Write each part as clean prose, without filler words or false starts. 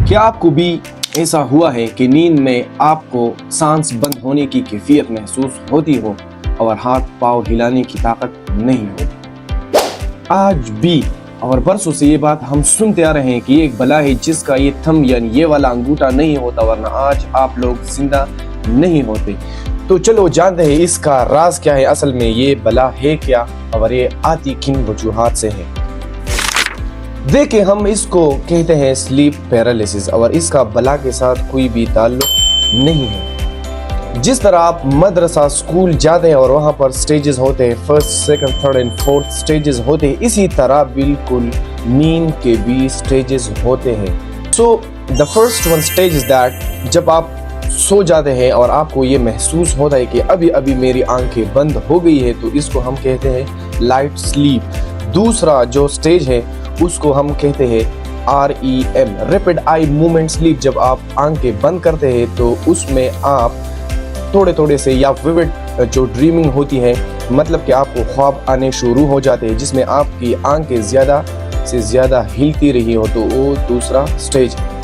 क्या आपको भी ऐसा हुआ है कि नींद में आपको सांस बंद होने की कैफियत महसूस होती हो और हाथ पाँव हिलाने की ताकत नहीं हो? आज भी और बरसों से ये बात हम सुनते आ रहे हैं कि ये एक बला है जिसका ये थंब यानी ये वाला अंगूठा नहीं होता, वरना आज आप लोग जिंदा नहीं होते। तो चलो जानते हैं इसका राज क्या है, असल में ये बला है क्या और ये आती किन वजूहात से है। देखिए, हम इसको कहते हैं स्लीप पैरालिसिस और इसका बला के साथ कोई भी ताल्लुक नहीं है। जिस तरह आप मदरसा स्कूल जाते हैं और वहाँ पर स्टेजेस होते हैं, first second third and fourth stages होते हैं, इसी तरह बिल्कुल नींद के भी स्टेजेस होते हैं। So the first one stage is that जब आप सो जाते हैं और आपको ये महसूस होता है कि अभी अभी मेरी आंखें बंद हो गई है, तो इसको हम कहते हैं लाइट स्लीप। दूसरा जो स्टेज है उसको हम कहते हैं REM, rapid eye movement sleep. जब आप आंखें बंद करते हैं तो उसमें आप थोड़े थोड़े से या विविड जो ड्रीमिंग होती है, मतलब कि आपको ख्वाब आने शुरू हो जाते हैं जिसमें आपकी आंखें ज़्यादा से ज़्यादा हिलती रही हो, तो वो दूसरा स्टेज है।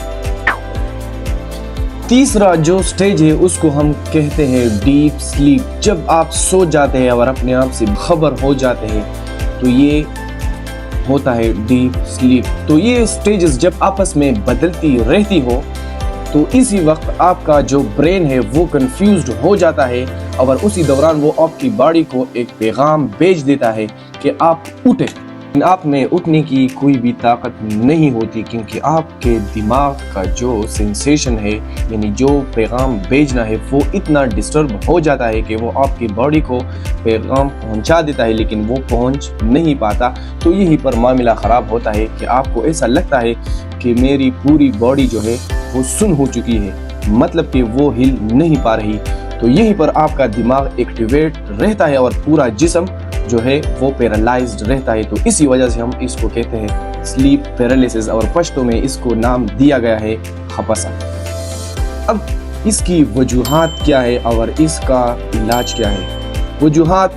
तीसरा जो स्टेज है उसको हम कहते हैं डीप स्लीप। जब आप सो जाते हैं और अपने आप से खबर हो जाते हैं तो ये होता है डीप स्लीप। तो ये स्टेजेस जब आपस में बदलती रहती हो तो इसी वक्त आपका जो ब्रेन है वो कंफ्यूज्ड हो जाता है और उसी दौरान वो आपकी बॉडी को एक पैगाम भेज देता है कि आप उठे। आप में उठने की कोई भी ताकत नहीं होती, क्योंकि आपके दिमाग का जो सेंसेशन है यानी जो पैगाम भेजना है वो इतना डिस्टर्ब हो जाता है कि वो आपकी बॉडी को पैगाम पहुंचा देता है लेकिन वो पहुंच नहीं पाता। तो यहीं पर मामला ख़राब होता है कि आपको ऐसा लगता है कि मेरी पूरी बॉडी जो है वो सुन हो चुकी है, मतलब कि वो हिल नहीं पा रही। तो यहीं पर आपका दिमाग एक्टिवेट रहता है और पूरा जिस्म जो है वो पैरालाइज्ड रहता है। तो इसी वजह से हम इसको कहते हैं स्लीप पैरालिसिस और पश्तो में इसको नाम दिया गया है खपसा। अब इसकी वजूहात क्या है और इसका इलाज क्या है? वजूहात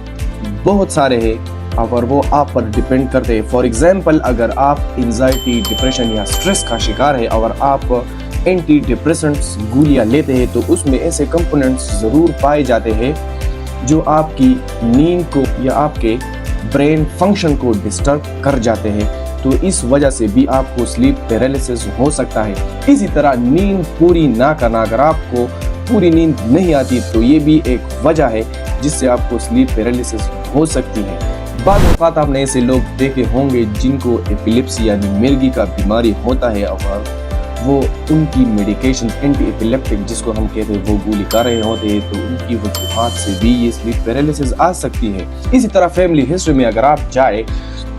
बहुत सारे हैं और वो आप पर डिपेंड करते हैं। फॉर एग्जाम्पल, अगर आप एंजाइटी, डिप्रेशन या स्ट्रेस का शिकार है और आप एंटी डिप्रेसेंट्स गोलियां लेते हैं तो उसमें ऐसे कंपोनेंट्स ज़रूर पाए जाते हैं जो आपकी नींद को या आपके ब्रेन फंक्शन को डिस्टर्ब कर जाते हैं। तो इस वजह से भी आपको स्लीप पैरालिसिस हो सकता है। इसी तरह नींद पूरी ना करना, अगर आपको पूरी नींद नहीं आती तो ये भी एक वजह है जिससे आपको स्लीप पैरालिसिस हो सकती है। बाद वक़्त आपने ऐसे लोग देखे होंगे जिनको एपिलेप्सी यानी मिर्गी का बीमारी होता है और वो उनकी मेडिकेशन एंटी एपिलेप्टिक जिसको हम कहते हैं वो गोली खा रहे होते हैं, तो उनकी वजूहात से भी ये स्लीप पैरालिसिस आ सकती है। इसी तरह फैमिली हिस्ट्री में अगर आप जाए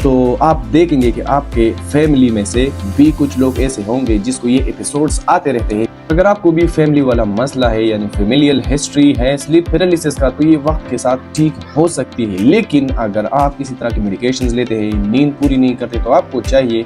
तो आप देखेंगे कि आपके फैमिली में से भी कुछ लोग ऐसे होंगे जिसको ये एपिसोड्स आते रहते हैं। अगर आपको भी फैमिली वाला मसला है यानी फैमिलियल हिस्ट्री है स्लीप पैरालिसिस का, तो ये वक्त के साथ ठीक हो सकती है। लेकिन अगर आप इसी तरह की मेडिकेशंस लेते हैं, नींद पूरी नहीं करते, तो आपको चाहिए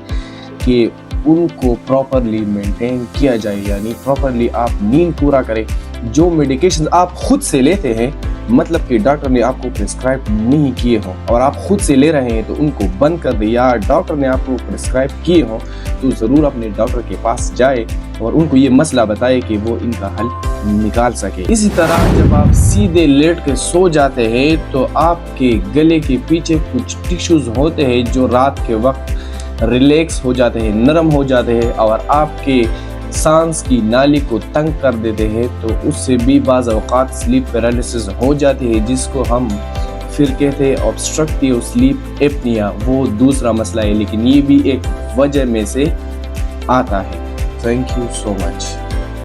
कि उनको प्रॉपरली मेंटेन किया जाए, यानी प्रॉपरली आप नींद पूरा करें। जो मेडिकेशन आप खुद से लेते हैं, मतलब कि डॉक्टर ने आपको प्रिस्क्राइब नहीं किए हो और आप खुद से ले रहे हैं, तो उनको बंद कर दें। या डॉक्टर ने आपको प्रिस्क्राइब किए हो तो ज़रूर अपने डॉक्टर के पास जाए और उनको ये मसला बताए कि वो इनका हल निकाल सके। इसी तरह जब आप सीधे लेट के सो जाते हैं तो आपके गले के पीछे कुछ टिश्यूज़ होते हैं जो रात के वक्त रिलैक्स हो जाते हैं, नरम हो जाते हैं और आपके सांस की नाली को तंग कर देते हैं। तो उससे भी बाज़ औक़ात स्लीप पैरालिसिस हो जाती है, जिसको हम फिर कहते हैं ऑब्स्ट्रक्टिव स्लीप एपनिया। वो दूसरा मसला है, लेकिन ये भी एक वजह में से आता है। Thank you so much.